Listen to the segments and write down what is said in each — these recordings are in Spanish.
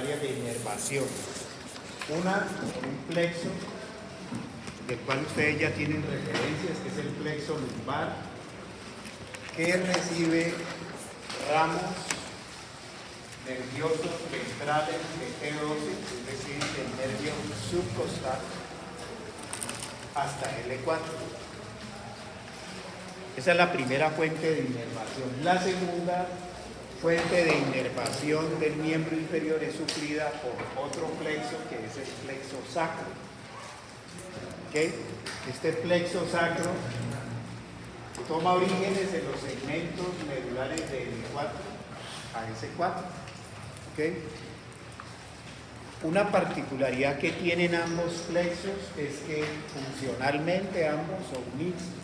áreas de inervación. Una con un plexo, del cual ustedes ya tienen referencias, que es el plexo lumbar, que recibe ramos nerviosos ventrales de T12, es decir, el nervio subcostal, hasta L4. Esa es la primera fuente de inervación. La segunda fuente de inervación del miembro inferior es suplida por otro plexo, que es el plexo sacro. ¿Okay? Este plexo sacro toma orígenes en los segmentos medulares de L4 a S4. ¿Okay? Una particularidad que tienen ambos plexos es que funcionalmente ambos son mixtos.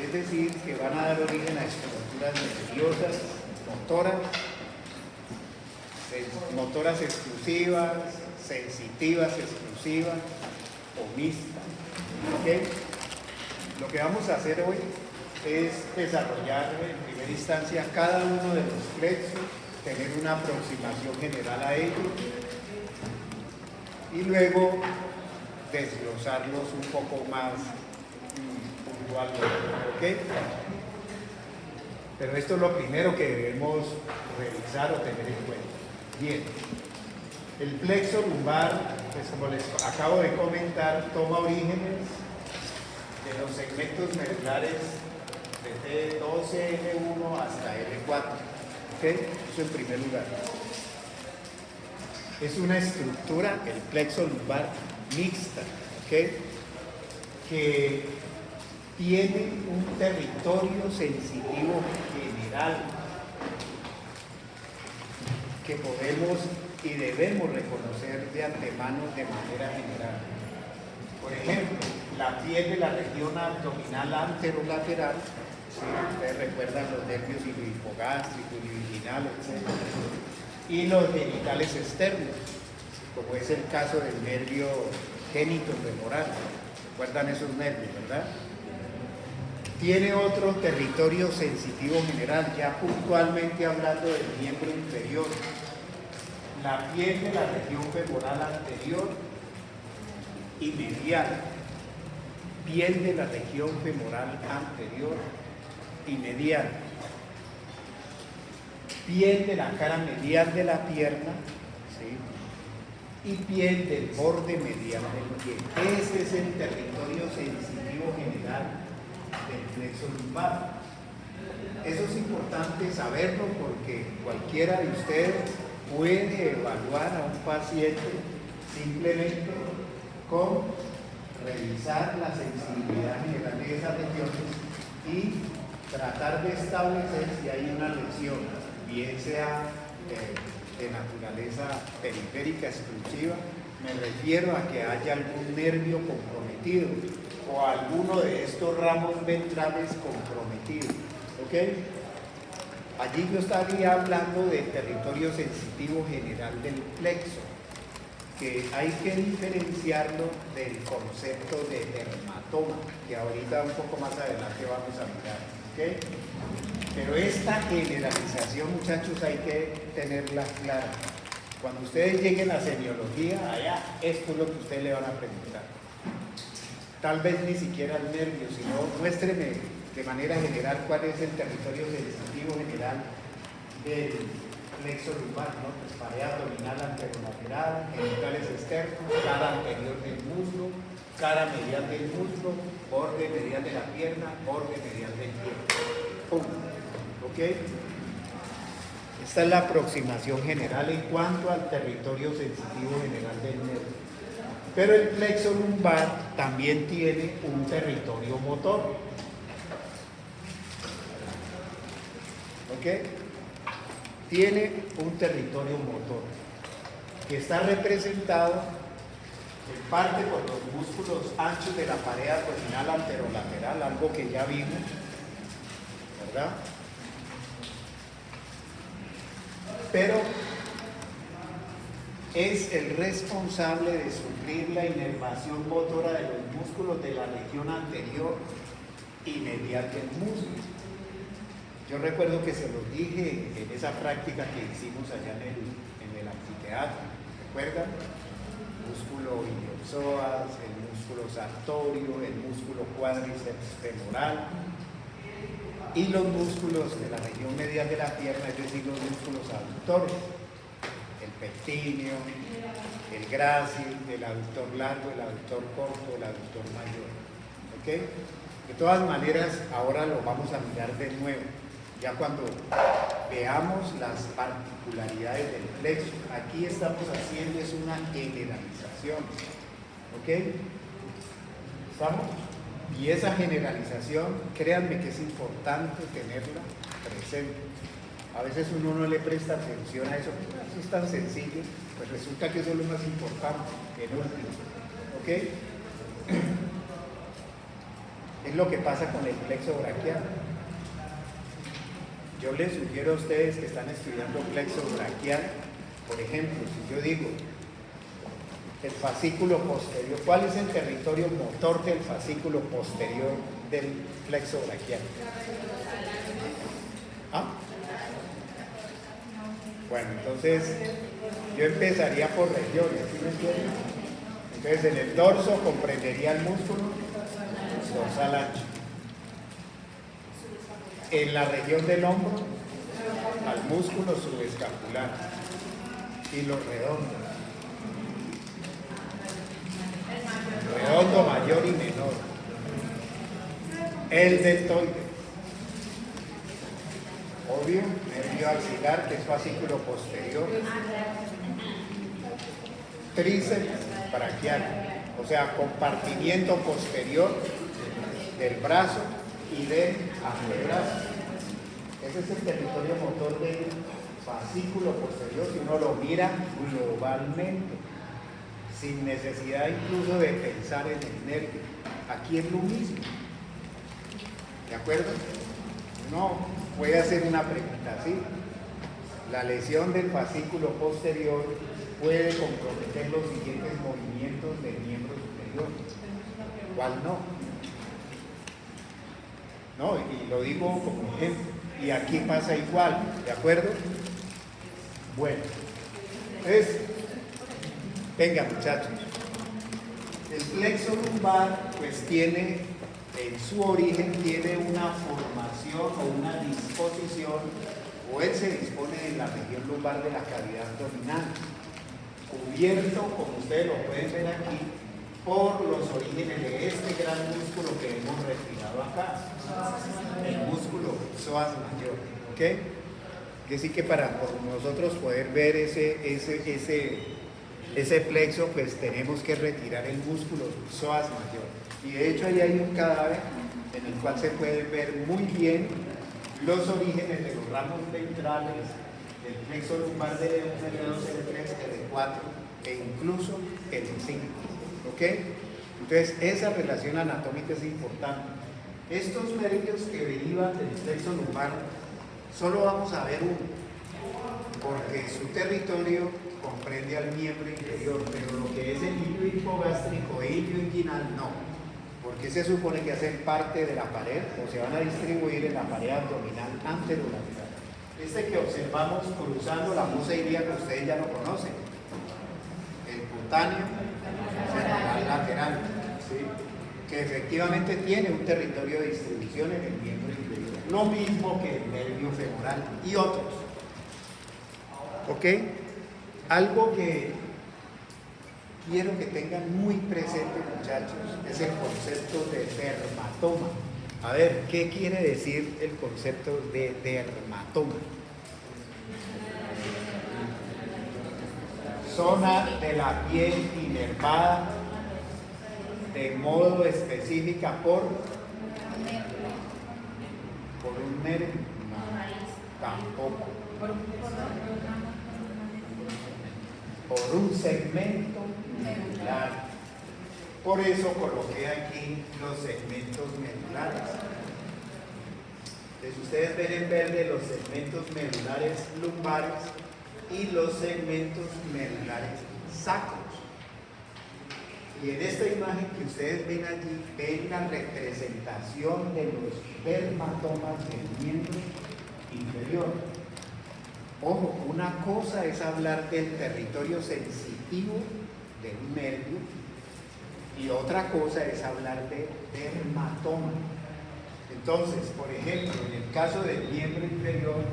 Es decir, que van a dar origen a estructuras nerviosas, motoras exclusivas, sensitivas exclusivas o mixtas. ¿Okay? Lo que vamos a hacer hoy es desarrollar en primera instancia cada uno de los plexos, tener una aproximación general a ellos y luego desglosarlos un poco más puntualmente. ¿Okay? Pero esto es lo primero que debemos revisar o tener en cuenta. Bien, el plexo lumbar, pues como les acabo de comentar, toma orígenes de los segmentos medulares de T12, L1 hasta L4. ¿Okay? Eso en primer lugar. Es una estructura, el plexo lumbar, mixta, ¿okay? Que tiene un territorio sensitivo general que podemos y debemos reconocer de antemano de manera general. Por ejemplo, la piel de la región abdominal anterolateral, ¿sí? Ustedes recuerdan los nervios ilipogástricos, ilivaginal, etc. Y los genitales externos, como es el caso del nervio genitofemoral. ¿Recuerdan esos nervios, verdad? Tiene otro territorio sensitivo general, ya puntualmente hablando del miembro inferior. La piel de la región femoral anterior y medial. Piel de la región femoral anterior y medial. Piel de la cara medial de la pierna, ¿sí? Y piel del borde medial del pie. Ese es el territorio sensitivo general del plexo lumbar. Eso es importante saberlo porque cualquiera de ustedes puede evaluar a un paciente simplemente con revisar la sensibilidad general de esas regiones y tratar de establecer si hay una lesión, bien sea de naturaleza periférica exclusiva, me refiero a que haya algún nervio comprometido o alguno de estos ramos ventrales comprometidos. ¿Ok? Allí yo estaría hablando del territorio sensitivo general del plexo, que hay que diferenciarlo del concepto de dermatoma, que ahorita un poco más adelante vamos a mirar. ¿Ok? Pero esta generalización, muchachos, hay que tenerla clara. Cuando ustedes lleguen a semiología, allá, esto es lo que ustedes le van a preguntar. Tal vez ni siquiera el nervio, sino muéstreme de manera general cuál es el territorio sensitivo general del plexo lumbar, ¿no? Pues pared abdominal anterolateral, genitales externos, cara anterior del muslo, cara medial del muslo, borde medial de la pierna, borde medial del pie. ¡Pum! ¿Ok? Esta es la aproximación general en cuanto al territorio sensitivo general del nervio. Pero el plexo lumbar también tiene un territorio motor. ¿Ok? Tiene un territorio motor que está representado en parte por los músculos anchos de la pared abdominal anterolateral, algo que ya vimos, ¿verdad? Pero es el responsable de suplir la inervación motora de los músculos de la región anterior y medial del músculo. Yo recuerdo que se los dije en esa práctica que hicimos allá en el anfiteatro. teatro, ¿recuerdan? Músculo iliopsoas, el músculo sartorio, el músculo cuádriceps femoral y los músculos de la región medial de la pierna, es decir, los músculos aductores, el pectíneo, el grácil, el aductor largo, el aductor corto, el aductor mayor. ¿Ok? De todas maneras, ahora lo vamos a mirar de nuevo, ya cuando veamos las particularidades del plexo. Aquí estamos haciendo es una generalización. ¿Ok? ¿Estamos? Y esa generalización, créanme que es importante tenerla presente. A veces uno no le presta atención a eso, eso es tan sencillo, pues resulta que eso es lo más importante, el último. ¿Ok? Es lo que pasa con el plexo braquial. Yo les sugiero a ustedes que están estudiando plexo braquial, por ejemplo, si yo digo el fascículo posterior, ¿cuál es el territorio motor del fascículo posterior del plexo braquial? ¿Ah? Bueno, entonces yo empezaría por regiones, ¿sí me entienden? Entonces en el dorso comprendería el músculo dorsal ancho. En la región del hombro, al músculo subescapular y los redondos. Redondo mayor y menor. El deltoide. Obvio, nervio axilar, que es fascículo posterior. Tríceps braquial, o sea, compartimiento posterior del brazo y del antebrazo. Ese es el territorio motor del fascículo posterior, si uno lo mira globalmente, sin necesidad incluso de pensar en el nervio. Aquí es lo mismo. ¿De acuerdo? Uno puede hacer una pregunta así. La lesión del fascículo posterior puede comprometer los siguientes movimientos del miembro superior. ¿Cuál no? No, y lo digo como ejemplo. Y aquí pasa igual, ¿de acuerdo? Bueno, entonces, venga muchachos, el plexo lumbar pues tiene, en su origen tiene una formación o una disposición, o él se dispone en la región lumbar de la cavidad abdominal, cubierto, como ustedes lo pueden ver aquí, por los orígenes de este gran músculo que hemos respirado acá, el músculo psoas mayor, ¿ok? Que sí que para nosotros poder ver ese plexo, pues tenemos que retirar el músculo psoas mayor. Y de hecho ahí hay un cadáver en el cual se pueden ver muy bien los orígenes de los ramos ventrales del plexo lumbar de L2, L3, L4 e incluso L5. ¿Ok? Entonces esa relación anatómica es importante. Estos nervios que derivan del plexo lumbar solo vamos a ver uno, porque su territorio comprende al miembro inferior, pero lo que es el hilio hipogástrico e hilio inguinal no, porque se supone que hacen parte de la pared o se van a distribuir en la pared abdominal anterolateral. Este que observamos cruzando la fosa ilíaca, ustedes ya lo conocen, el cutáneo femoral lateral, ¿sí? Que efectivamente tiene un territorio de distribución en el miembro inferior, lo mismo que el nervio femoral y otros. ¿Ok? Algo que quiero que tengan muy presente, muchachos, es el concepto de dermatoma. A ver, ¿qué quiere decir el concepto de dermatoma? Zona de la piel inervada de modo específica por un nervio, no, tampoco, por un segmento medular. Por eso coloqué aquí los segmentos medulares. Entonces ustedes ven en verde los segmentos medulares lumbares y los segmentos medulares sacros. Y en esta imagen que ustedes ven allí, ven la representación de los dermatomas del miembro inferior. Ojo, una cosa es hablar del territorio sensitivo de un nervio y otra cosa es hablar de dermatoma. Entonces, por ejemplo, en el caso del miembro inferior,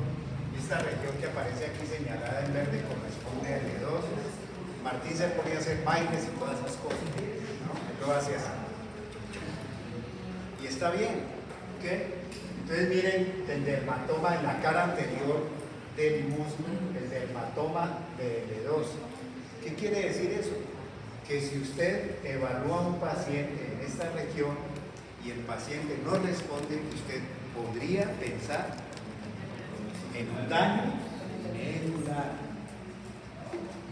esta región que aparece aquí señalada en verde corresponde al L2. Martín se ponía a hacer bailes y todas esas cosas, ¿no? Él lo hace así. Y está bien, ¿ok? Entonces miren el dermatoma en la cara anterior del músculo, el dermatoma de L2. ¿Qué quiere decir eso? Que si usted evalúa a un paciente en esta región y el paciente no responde, usted podría pensar en un daño medular,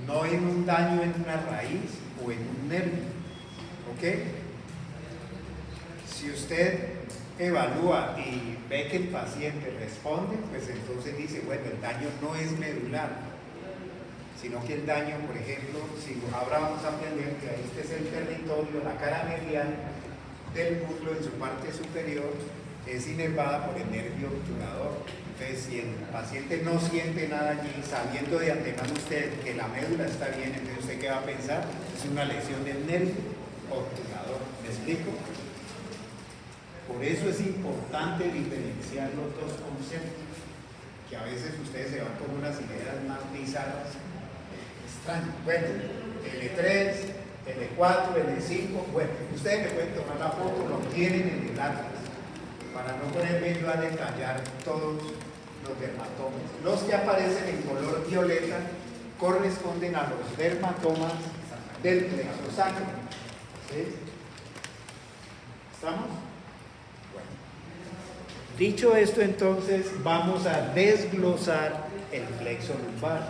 no en un daño en una raíz o en un nervio, ¿ok? Si usted evalúa y ve que el paciente responde, pues entonces dice, bueno, el daño no es medular, sino que el daño, por ejemplo, si ahora vamos a aprender que este es el territorio, la cara medial del músculo en su parte superior, es inervada por el nervio obturador. Entonces, si el paciente no siente nada allí, sabiendo de antemano usted que la médula está bien, entonces usted qué va a pensar, es una lesión del nervio obturador. ¿Me explico? Por eso es importante diferenciar los dos conceptos, que a veces ustedes se van con unas ideas más bizarras, extrañas. Bueno, L3, L4, L5, bueno, ustedes me pueden tomar la foto, lo tienen en el atlas, para no ponerme yo a detallar todos los dermatomas. Los que aparecen en color violeta corresponden a los dermatomas del plexo sacro. ¿Sí? ¿Estamos? Bueno. Dicho esto, entonces vamos a desglosar el plexo lumbar,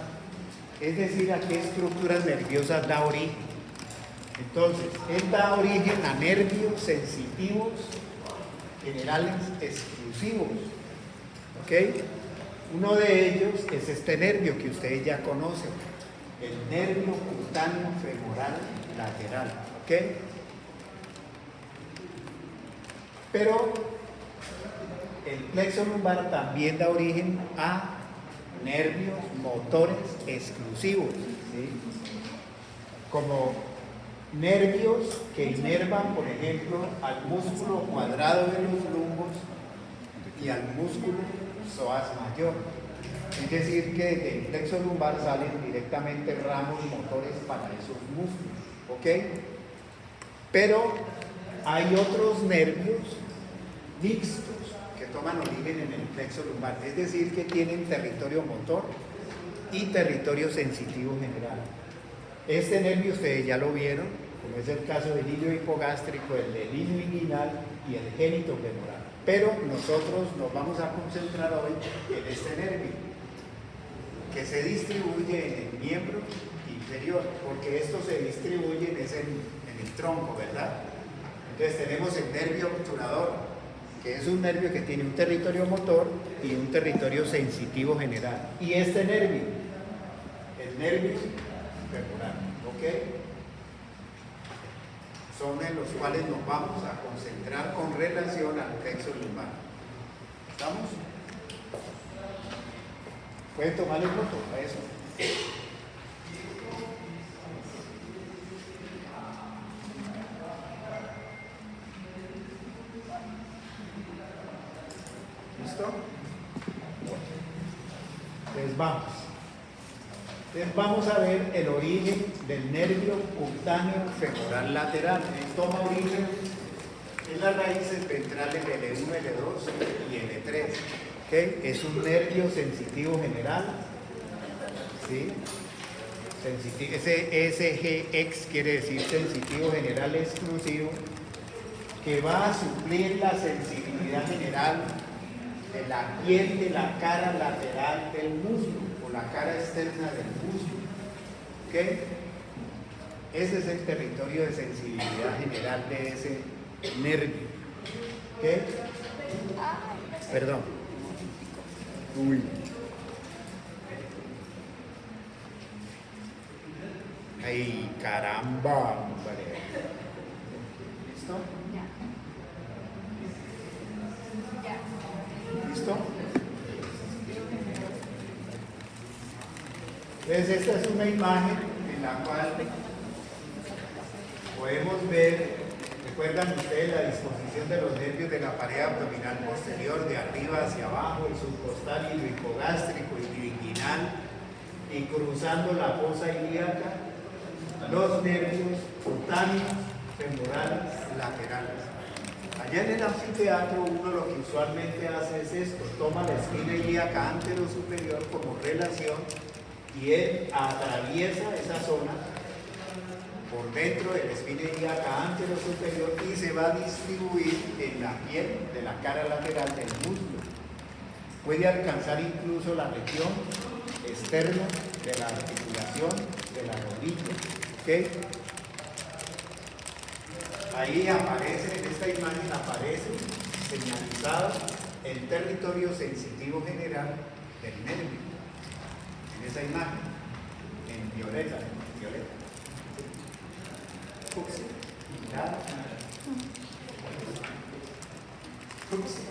es decir, a qué estructuras nerviosas da origen. Entonces, él da origen a nervios sensitivos generales exclusivos, ¿ok? Uno de ellos es este nervio que ustedes ya conocen, el nervio cutáneo femoral lateral, ¿ok? Pero el plexo lumbar también da origen a nervios motores exclusivos, ¿sí? Como nervios que inervan, por ejemplo, al músculo cuadrado de los lumbos y al músculo psoas mayor. Es decir, que del plexo lumbar salen directamente ramos motores para esos músculos, ¿ok? Pero hay otros nervios mixtos que toman origen en el plexo lumbar, es decir, que tienen territorio motor y territorio sensitivo general. Este nervio ustedes ya lo vieron, como es el caso del hilio hipogástrico, el del hilio inguinal y el génito femoral. Pero nosotros nos vamos a concentrar hoy en este nervio, que se distribuye en el miembro inferior, porque esto se distribuye en el tronco, ¿verdad? Entonces tenemos el nervio obturador, que es un nervio que tiene un territorio motor y un territorio sensitivo general. Y este nervio, el nervio femoral, ¿ok? Son en los cuales nos vamos a concentrar con relación al plexo lumbar. ¿Estamos? ¿Pueden tomarle foto a eso? ¿Listo? Entonces vamos. Entonces vamos a ver el origen del nervio cutáneo femoral lateral. Él toma origen en las raíces ventrales L1, L2 y L3. ¿Okay? Es un nervio sensitivo general. ¿Sí? Ese SGX quiere decir sensitivo general exclusivo, que va a suplir la sensibilidad general de la piel de la cara lateral del músculo o la cara externa del músculo. ¿Ok? Ese es el territorio de sensibilidad general de ese nervio. ¿Ok? Perdón. Uy. Ay, caramba, hombre. ¿Listo? ¿Listo? Entonces esta es una imagen en la cual podemos ver, recuerdan ustedes la disposición de los nervios de la pared abdominal posterior, de arriba hacia abajo, el subcostal y el hipogástrico y inguinal, y cruzando la fosa ilíaca, los nervios cutáneos, femorales, laterales. Allá en el anfiteatro uno lo que usualmente hace es esto, toma la espina ilíaca antero-superior como relación y él atraviesa esa zona por dentro de la espina ilíaca antero-superior y se va a distribuir en la piel de la cara lateral del músculo. Puede alcanzar incluso la región externa de la articulación de la rodilla. ¿Okay? Ahí aparece, en esta imagen aparece señalizado el territorio sensitivo general del nervio. En esa imagen, en violeta, fucsia, nada, fucsia.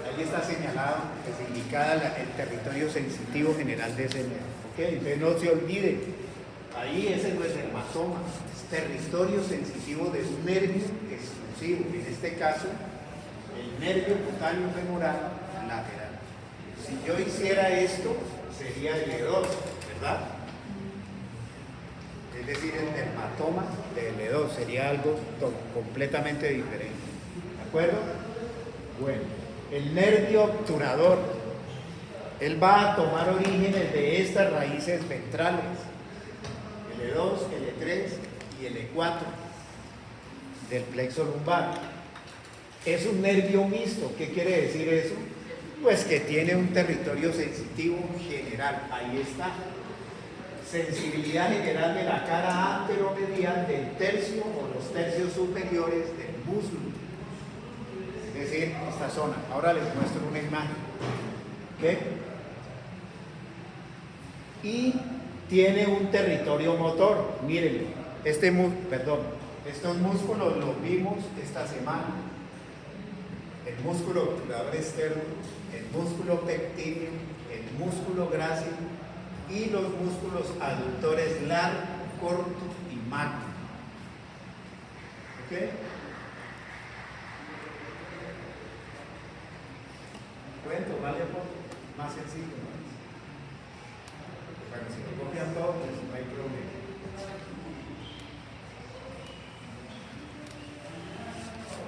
Ahí está señalado, es indicada el territorio sensitivo general de ese nervio. ¿Okay? Entonces no se olvide, ahí ese no es dermatoma, es territorio sensitivo de un nervio exclusivo, en este caso el nervio cutáneo femoral lateral. Si yo hiciera esto, sería el L2, ¿verdad? Es decir, el dermatoma de L2 sería algo completamente diferente. ¿De acuerdo? Bueno, el nervio obturador, él va a tomar orígenes de estas raíces ventrales, L2, L3 y L4 del plexo lumbar. Es un nervio mixto. ¿Qué quiere decir eso? Pues que tiene un territorio sensitivo general. Ahí está. Sensibilidad general de la cara anteromedial del tercio o los tercios superiores del músculo. Es decir, esta zona. Ahora les muestro una imagen. ¿Ok? Y tiene un territorio motor. Mírenlo. Estos músculos los vimos esta semana. El músculo obturador externo, el músculo pectíneo, el músculo grácil y los músculos aductores largo, corto y magno. ¿Ok? ¿Pueden tomarle foto? Más sencillo, ¿no? Bueno, si lo copian todo, pues no hay problema.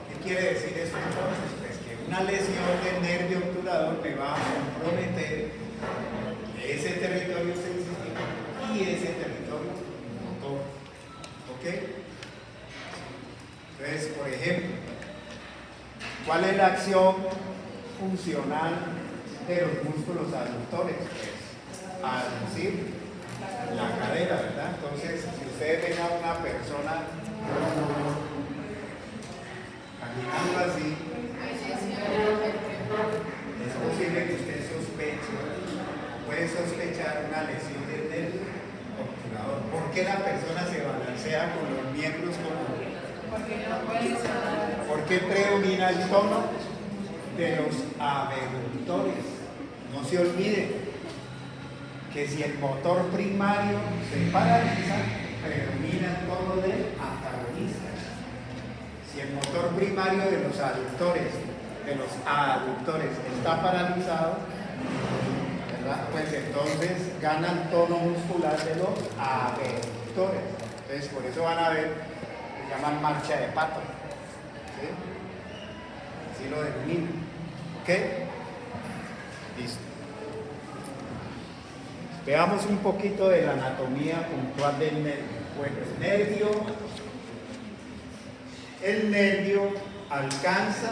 ¿Qué quiere decir eso entonces? Pues que una lesión del nervio obturador me va a comprometer ese territorio sensitivo y ese territorio motor. ¿Ok? Entonces, por ejemplo, ¿cuál es la acción funcional de los músculos aductores? Pues, aducir la cadera, ¿verdad? Entonces, si ustedes ven a una persona caminando así, es posible que usted sospeche, puede sospechar una lesión del nervio obturador. ¿Por qué la persona se balancea con los miembros como? ¿Por qué predomina el tono de los abductores? No se olvide que si el motor primario se paraliza, predomina el tono del antagonista. Si el motor primario de los aductores, está paralizado, ¿verdad? Pues entonces gana el tono muscular de los abductores. Entonces por eso van a ver, se llaman marcha de pato. ¿Sí? Así lo denominan. ¿Ok? Listo. Veamos un poquito de la anatomía puntual del nervio. Bueno, el nervio alcanza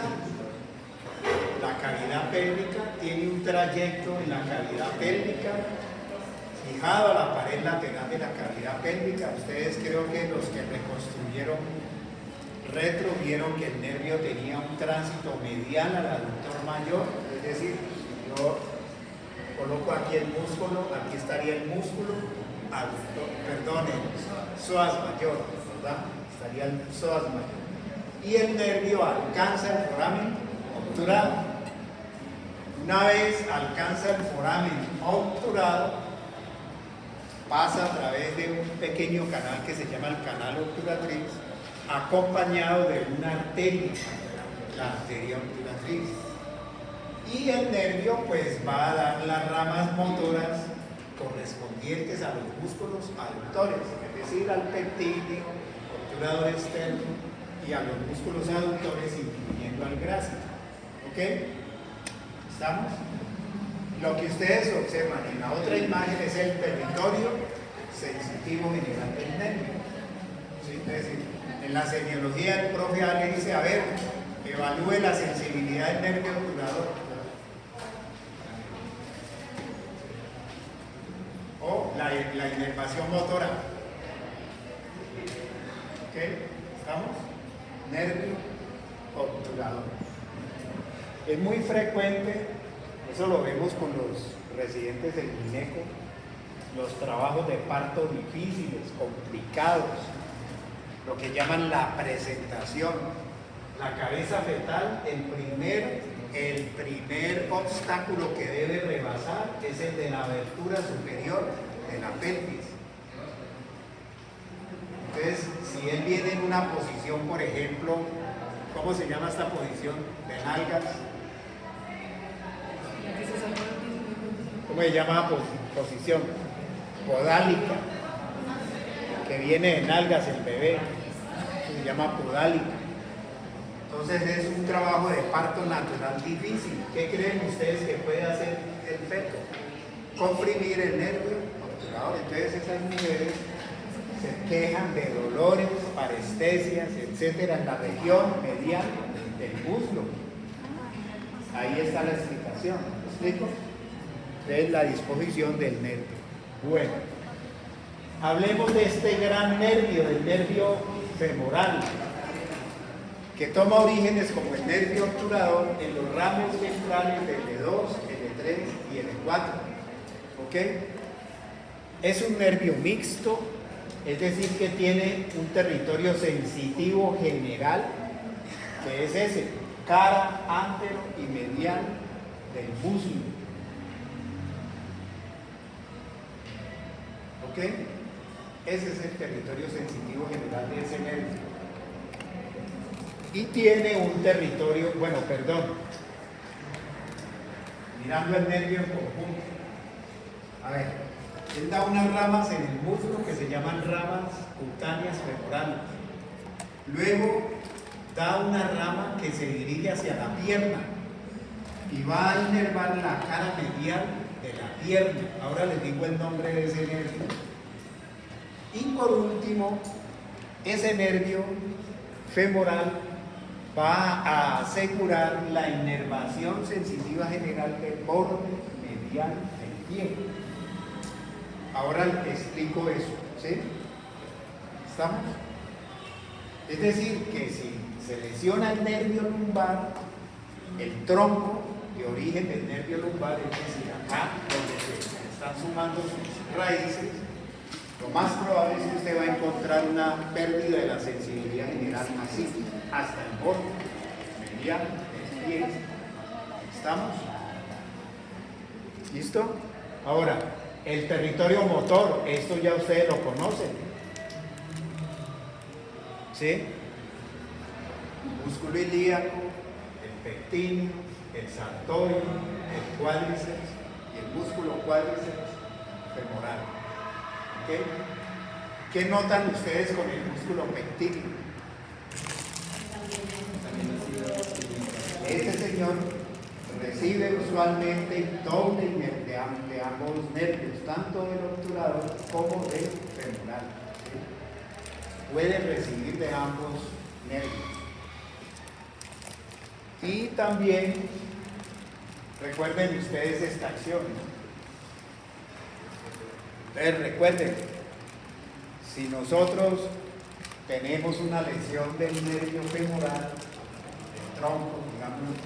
la cavidad pélvica, tiene un trayecto en la cavidad pélvica, fijado a la pared lateral de la cavidad pélvica. Ustedes creo que los que reconstruyeron retro vieron que el nervio tenía un tránsito medial al aductor mayor, es decir, yo coloco aquí el músculo, aquí estaría el músculo aductor, perdón, el psoas mayor, ¿verdad? Estaría el psoas mayor. Y el nervio alcanza el foramen obturado. Un Una vez alcanza el foramen obturado, pasa a través de un pequeño canal que se llama el canal obturatriz, acompañado de una arteria, la arteria obturatriz. Y el nervio pues va a dar las ramas motoras correspondientes a los músculos aductores, es decir, al pectíneo, obturador externo, y a los músculos aductores, incluyendo al grácico. ¿Ok? ¿Estamos? Lo que ustedes observan en la otra imagen es el territorio sensitivo general del nervio. ¿Sí? Es decir, en la semiología el profe le dice, a ver, evalúe la sensibilidad del nervio obturador. O la inervación motora. ¿Ok? ¿Estamos? Nervio obturador. Es muy frecuente, eso lo vemos con los residentes del gineco, los trabajos de parto difíciles, complicados, lo que llaman la presentación. La cabeza fetal, el primer obstáculo que debe rebasar es el de la abertura superior de la pelvis. Entonces, si él viene en una posición, por ejemplo, ¿cómo se llama esta posición? De nalgas. ¿Cómo se llama posición? Podálica. Que viene de nalgas el bebé. Se llama podálica. Entonces es un trabajo de parto natural difícil. ¿Qué creen ustedes que puede hacer el feto? Comprimir el nervio obturador. Entonces esas mujeres se quejan de dolores, parestesias, etcétera, en la región medial del muslo. Ahí está la explicación. ¿Me explico? Es la disposición del nervio. Bueno, hablemos de este gran nervio, del nervio femoral, que toma orígenes como el nervio obturador en los ramos ventrales del L2, L3 y L4. ¿Ok? Es un nervio mixto, es decir, que tiene un territorio sensitivo general, que es ese, cara, antero y medial del muslo. ¿Ok? Ese es el territorio sensitivo general de ese nervio. Y tiene un territorio, mirando el nervio en conjunto. A ver, él da unas ramas en el muslo que se llaman ramas cutáneas femorales. Luego da una rama que se dirige hacia la pierna y va a inervar la cara medial de la pierna. Ahora les digo el nombre de ese nervio. Y por último, ese nervio femoral va a asegurar la inervación sensitiva general del borde medial del pie. Ahora explico eso, ¿sí? ¿Estamos? Es decir, que si se lesiona el nervio lumbar, el tronco de origen del nervio lumbar, es decir, acá donde se están sumando sus raíces, lo más probable es que usted va a encontrar una pérdida de la sensibilidad general así, hasta el borde medial del pie. ¿Estamos? ¿Listo? Ahora, el territorio motor, esto ya ustedes lo conocen. ¿Sí? El músculo ilíaco, el pectíneo, el sartorio, el cuádriceps y el músculo cuádriceps femoral. ¿Okay? ¿Qué notan ustedes con el músculo pectíneo? Este señor recibe usualmente doble de ambos nervios, tanto del obturador como del femoral. ¿Sí? Puede recibir de ambos nervios. Y también recuerden ustedes esta acción. Entonces recuerden, si nosotros tenemos una lesión del nervio femoral, del tronco, digamos,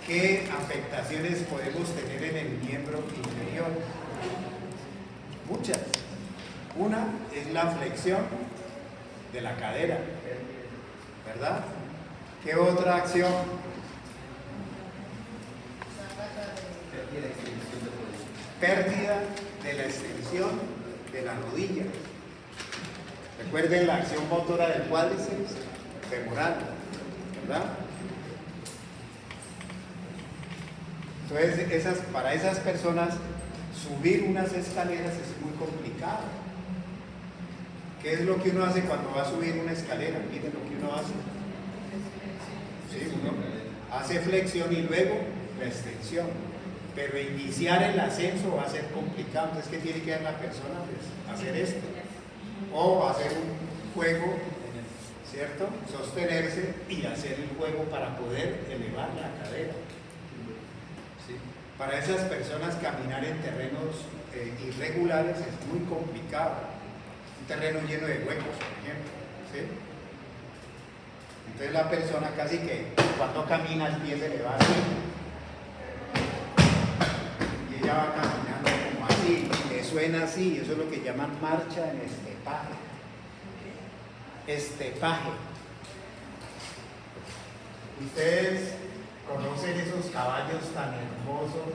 ¿qué afectaciones podemos tener en el miembro inferior? Muchas. Una es la flexión de la cadera, ¿verdad? ¿Qué otra acción? pérdida de la extensión de la rodilla. Recuerden la acción motora del cuádriceps femoral, ¿verdad? Entonces, para esas personas, subir unas escaleras es muy complicado. ¿Qué es lo que uno hace cuando va a subir una escalera? Miren lo que uno hace. Sí, uno hace flexión y luego la extensión. Pero iniciar el ascenso va a ser complicado. Entonces, ¿qué tiene que hacer la persona? Pues hacer esto. O hacer un juego, ¿cierto? Sostenerse y hacer el juego para poder elevar la cadera. ¿Sí? Para esas personas caminar en terrenos irregulares es muy complicado. Un terreno lleno de huecos, por ejemplo. ¿Sí? Entonces la persona casi que cuando camina el pie se le va así. Y ella va caminando como así, y le suena así. Eso es lo que llaman marcha en estepaje. Estepaje. Ustedes conocen esos caballos tan hermosos.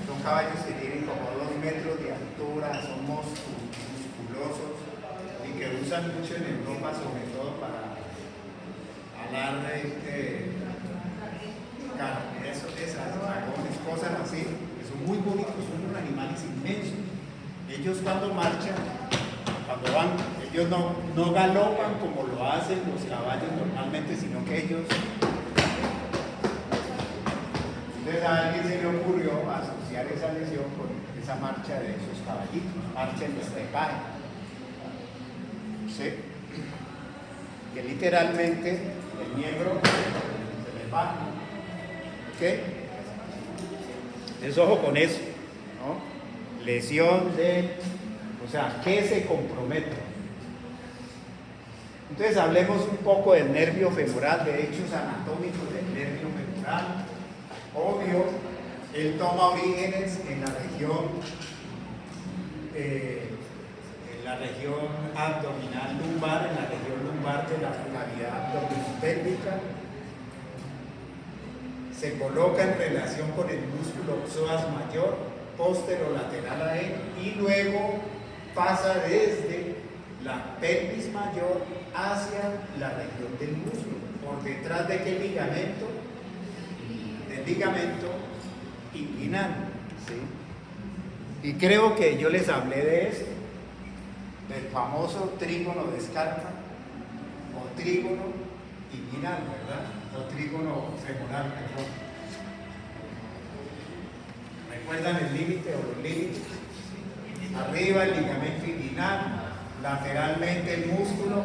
Son caballos que tienen como 2 metros de altura, son musculosos y que usan mucho en Europa, sobre todo para alar esas dragones, cosas así, que son muy bonitos, son unos animales inmensos. Ellos cuando marchan, cuando van, ellos no galopan como lo hacen los caballos normalmente, sino que ellos... Entonces a alguien se le ocurrió asociar esa lesión con esa marcha de esos caballitos, marcha en estepaje. ¿Sí? Que literalmente el miembro se le baja. ¿Ok? Entonces ojo con eso, ¿no? Lesión de... O sea, ¿qué se compromete? Entonces hablemos un poco del nervio femoral, de hechos anatómicos del nervio femoral. Obvio, él toma orígenes en la región abdominal lumbar, en la región lumbar de la cavidad abdominopélvica. Se coloca en relación con el músculo psoas mayor, posterolateral a él, y luego pasa desde la pelvis mayor hacia la región del músculo, por detrás de qué ligamento, del ligamento inguinal, ¿sí? Y creo que yo les hablé de esto, del famoso trígono de Scarpa, o trígono inguinal, ¿verdad? O trígono femoral, perdón. ¿Recuerdan el límite o los límites? Arriba el ligamento inguinal, lateralmente el músculo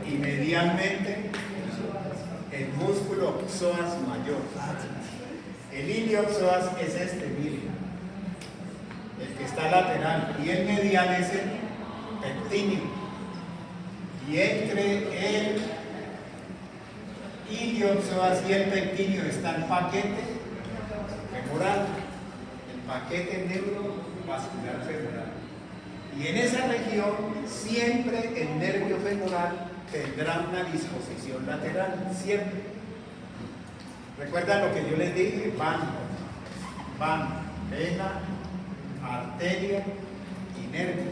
y medialmente el músculo psoas mayor. El ilio psoas es este, miren, el que está lateral, y el medial es el pectíneo. Y entre el ilio psoas y el pectíneo está el paquete femoral, el paquete neurovascular femoral. Y en esa región siempre el nervio femoral tendrá una disposición lateral, siempre. ¿Recuerdan lo que yo les dije? Van vena, arteria y nervio.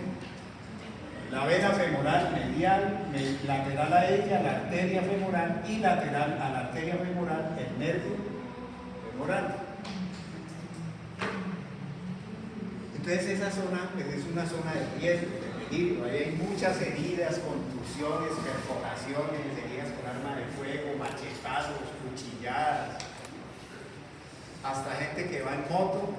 La vena femoral medial, lateral a ella, la arteria femoral, y lateral a la arteria femoral, el nervio femoral. Entonces esa zona pues, es una zona de riesgo, de peligro. Ahí hay muchas heridas, contusiones, perforaciones, heridas con arma de fuego, machetazos, cuchilladas, hasta gente que va en moto,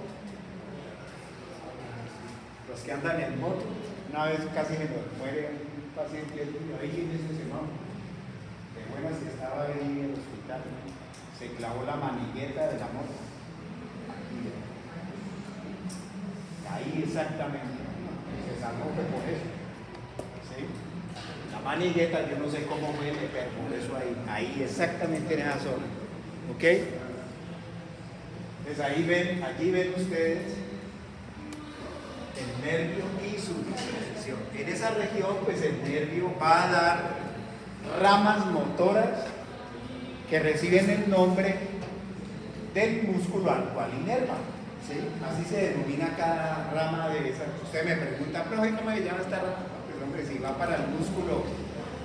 los que andan en moto. Una vez casi se nos muere un paciente ahí en ese semáforo. De buenas que estaba ahí en el hospital, se clavó la manigueta de la moto. Ahí exactamente, se salvó por eso. ¿Sí? La manigueta, yo no sé cómo fue, le perforó eso ahí exactamente en esa zona. ¿Ok? Entonces ahí ven, allí ven ustedes el nervio y su disposición. En esa región, pues el nervio va a dar ramas motoras que reciben el nombre del músculo al cual inerva. ¿sí? Así se denomina cada rama de esa. Usted me pregunta, profe, ¿cómo se llama esta rama? Pues hombre, si va para el músculo,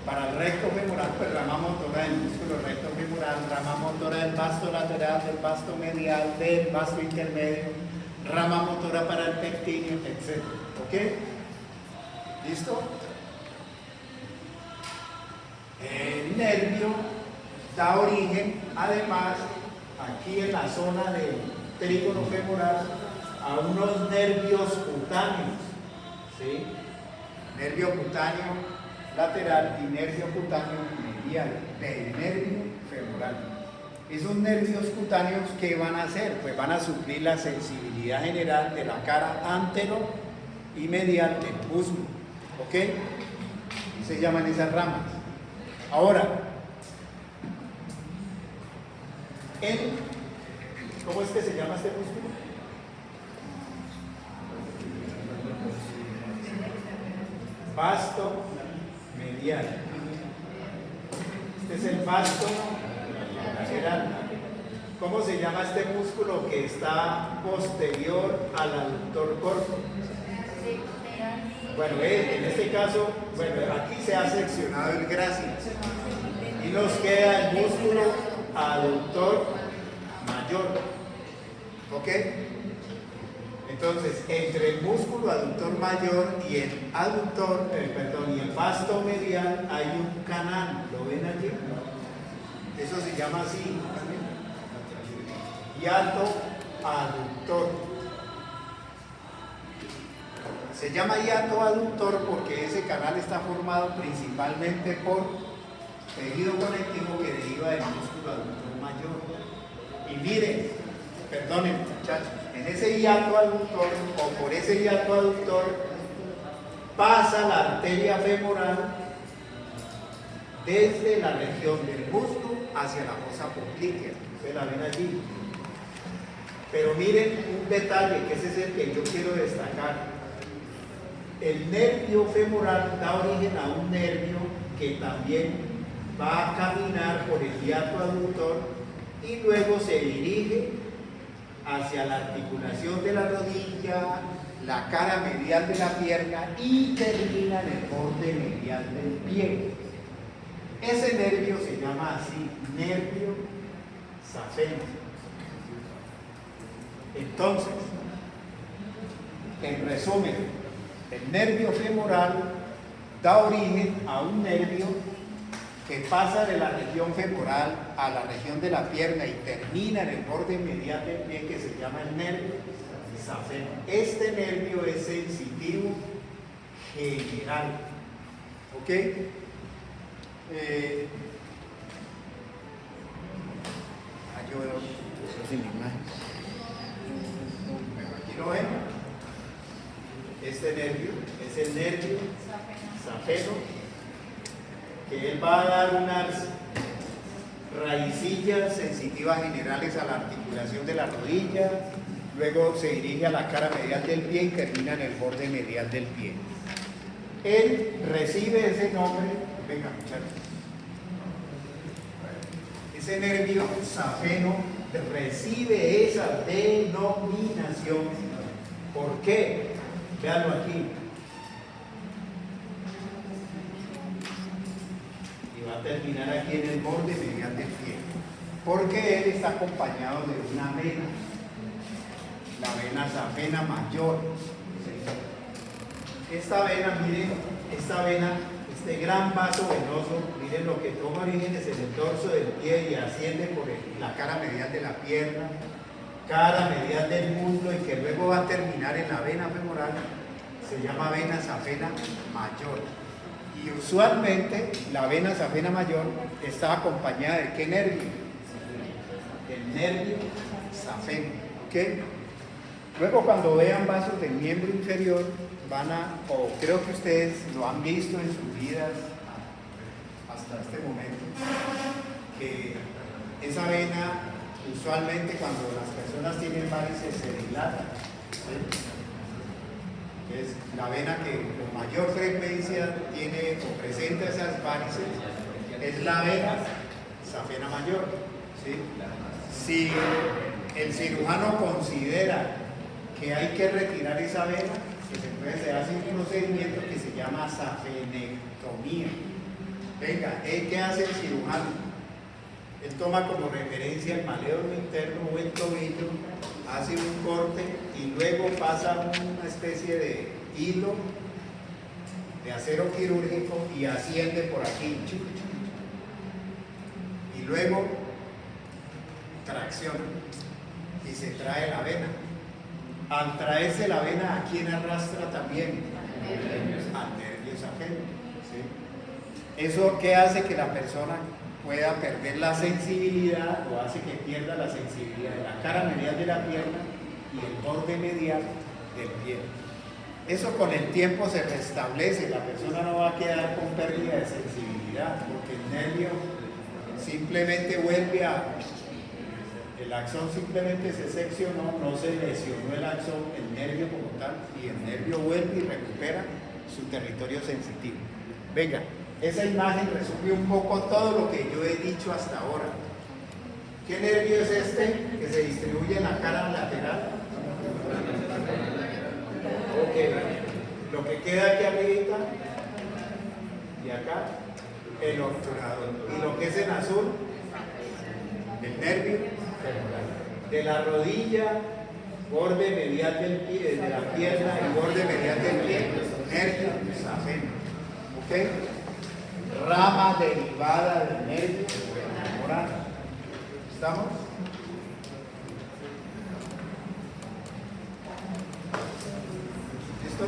para el recto femoral, pues rama motora del músculo recto femoral, rama motora del vasto lateral, del vasto medial, del vasto intermedio, rama motora para el pectíneo, etc. ¿Ok? ¿Listo? El nervio da origen, además, aquí en la zona del trígono femoral, a unos nervios cutáneos, ¿sí? Nervio cutáneo lateral y nervio cutáneo medial del nervio femoral. Esos nervios cutáneos, ¿qué van a hacer? Pues van a suplir la sensibilidad general de la cara antero y medial del muslo, ¿ok? Y se llaman esas ramas. Ahora, ¿cómo es que se llama este músculo? Vasto medial. Este es el vasto lateral. ¿Cómo se llama este músculo que está posterior al aductor corto? Bueno, en este caso, bueno, aquí se ha seccionado el grácil y nos queda el músculo aductor mayor. ¿Ok? Entonces, entre el músculo aductor mayor y el aductor, y el vasto medial hay un canal. ¿Lo ven allí? Eso se llama así. Hiato aductor. Se llama hiato aductor porque ese canal está formado principalmente por tejido conectivo que deriva del músculo aductor mayor. Y miren, perdonen muchachos, en ese hiato aductor o por ese hiato aductor pasa la arteria femoral desde la región del muslo hacia la fosa poplitea. Ustedes la ven allí. Pero miren un detalle, que ese es el que yo quiero destacar. El nervio femoral da origen a un nervio que también va a caminar por el hiato aductor y luego se dirige hacia la articulación de la rodilla, la cara medial de la pierna y termina en el borde medial del pie. Ese nervio se llama así, nervio safeno. Entonces, en resumen, el nervio femoral da origen a un nervio que pasa de la región femoral a la región de la pierna y termina en el borde medial del pie, que se llama el nervio safeno. Este nervio es sensitivo general. ¿Ok? Yo veo eso sin imagen. Aquí lo ven. Este nervio es el nervio safeno, que él va a dar unas raicillas sensitivas generales a la articulación de la rodilla, luego se dirige a la cara medial del pie y termina en el borde medial del pie. Él recibe ese nombre, venga muchachos, ese nervio safeno recibe esa denominación. ¿Por qué? Véanlo aquí. Y va a terminar aquí en el borde medial del pie. Porque él está acompañado de una vena, la vena safena mayor. Esta vena, miren, este gran vaso venoso, miren lo que toma orígenes en el dorso del pie y asciende por la cara medial de la pierna, cara medial del muslo y que luego va a terminar en la vena femoral, se llama vena safena mayor. Y usualmente la vena safena mayor está acompañada de ¿qué nervio? El nervio safeno. ¿Ok? Luego cuando vean vasos del miembro inferior, o creo que ustedes lo han visto en sus vidas hasta este momento, que esa vena usualmente cuando las personas tienen varices se dilata. ¿Sí? Es la vena que con mayor frecuencia tiene o presenta esas varices, es la vena safena mayor. ¿Sí? Si el cirujano considera que hay que retirar esa vena, entonces se hace un procedimiento que se llama safenectomía. Venga, ¿qué hace el cirujano? Él toma como referencia el maléolo interno o el tobillo, hace un corte y luego pasa una especie de hilo de acero quirúrgico y asciende por aquí. Y luego tracciona y se trae la vena. Al traerse la vena, ¿a quién arrastra también? Al nervio safeno. ¿Sí? ¿Eso qué hace? Que la persona pueda perder la sensibilidad o hace que pierda la sensibilidad de la cara medial de la pierna y el borde medial del pie. Eso con el tiempo se restablece, la persona no va a quedar con pérdida de sensibilidad porque el nervio simplemente vuelve a... El axón simplemente se seccionó, no se lesionó el axón, el nervio como tal, y el nervio vuelve y recupera su territorio sensitivo. Venga. Esa imagen resume un poco todo lo que yo he dicho hasta ahora. ¿Qué nervio es este que se distribuye en la cara lateral? Ok. Lo que queda aquí arriba y acá, el obturador. Y lo que es en azul, el nervio femoral. De la rodilla, borde medial del pie, de la pierna y borde medial del pie, nervio safeno. ¿Ok? Rama derivada del nervio femoral. ¿Estamos? ¿Listo?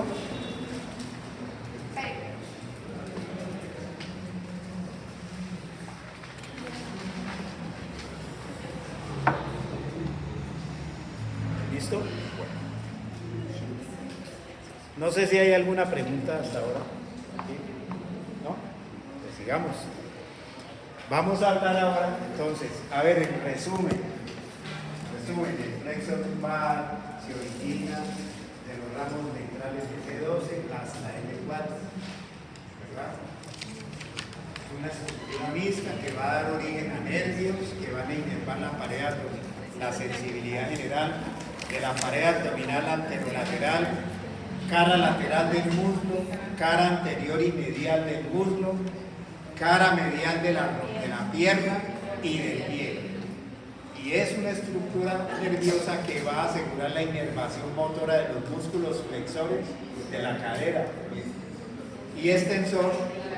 ¿Listo? Bueno. No sé si hay alguna pregunta hasta ahora. Sigamos. Vamos a hablar ahora, entonces, a ver, en resumen, el plexo lumbar se origina de los ramos ventrales de T12 hasta L4, ¿verdad? Es una estructura mixta que va a dar origen a nervios que van a inervar la pared abdominal, la sensibilidad general de la pared abdominal anterolateral, cara lateral del muslo, cara anterior y medial del muslo, cara medial de la pierna y del pie. Y es una estructura nerviosa que va a asegurar la inervación motora de los músculos flexores de la cadera y extensor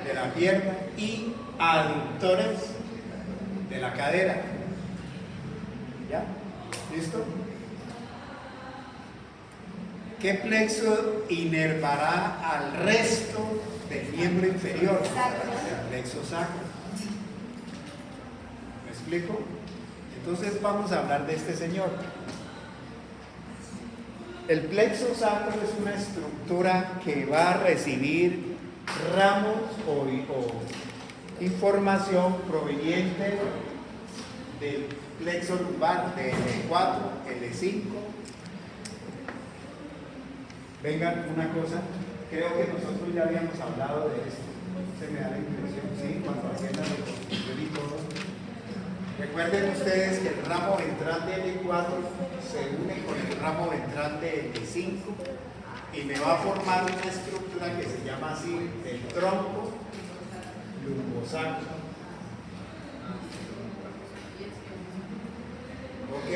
de la pierna y aductores de la cadera. ¿Ya? ¿Listo? ¿Qué plexo inervará al resto del miembro inferior? El plexo sacro. ¿Me explico? Entonces vamos a hablar de este señor. El plexo sacro es una estructura que va a recibir ramos o información proveniente del plexo lumbar de L4, L5. Vengan, una cosa, creo que nosotros ya habíamos hablado de esto, se me da la impresión, sí, cuando hacían la reconstrucción y todo. Recuerden ustedes que el ramo ventral de L4 se une con el ramo ventral de L5 y me va a formar una estructura que se llama así el tronco lumbosacro. ¿Ok?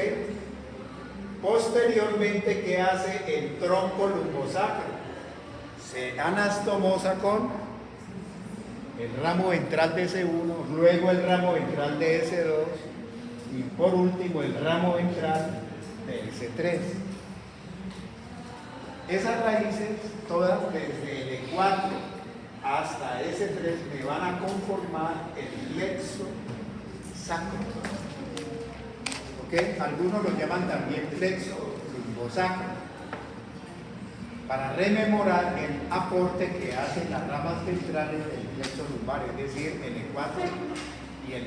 Posteriormente, ¿qué hace el tronco lumbosacro? Se anastomosa con el ramo ventral de S1, luego el ramo ventral de S2 y por último el ramo ventral de S3. Esas raíces, todas desde L4 hasta S3, me van a conformar el plexo sacro. ¿Okay? Algunos lo llaman también plexo lumbosacro, para rememorar el aporte que hacen las ramas ventrales del plexo lumbar, es decir, el L4 y el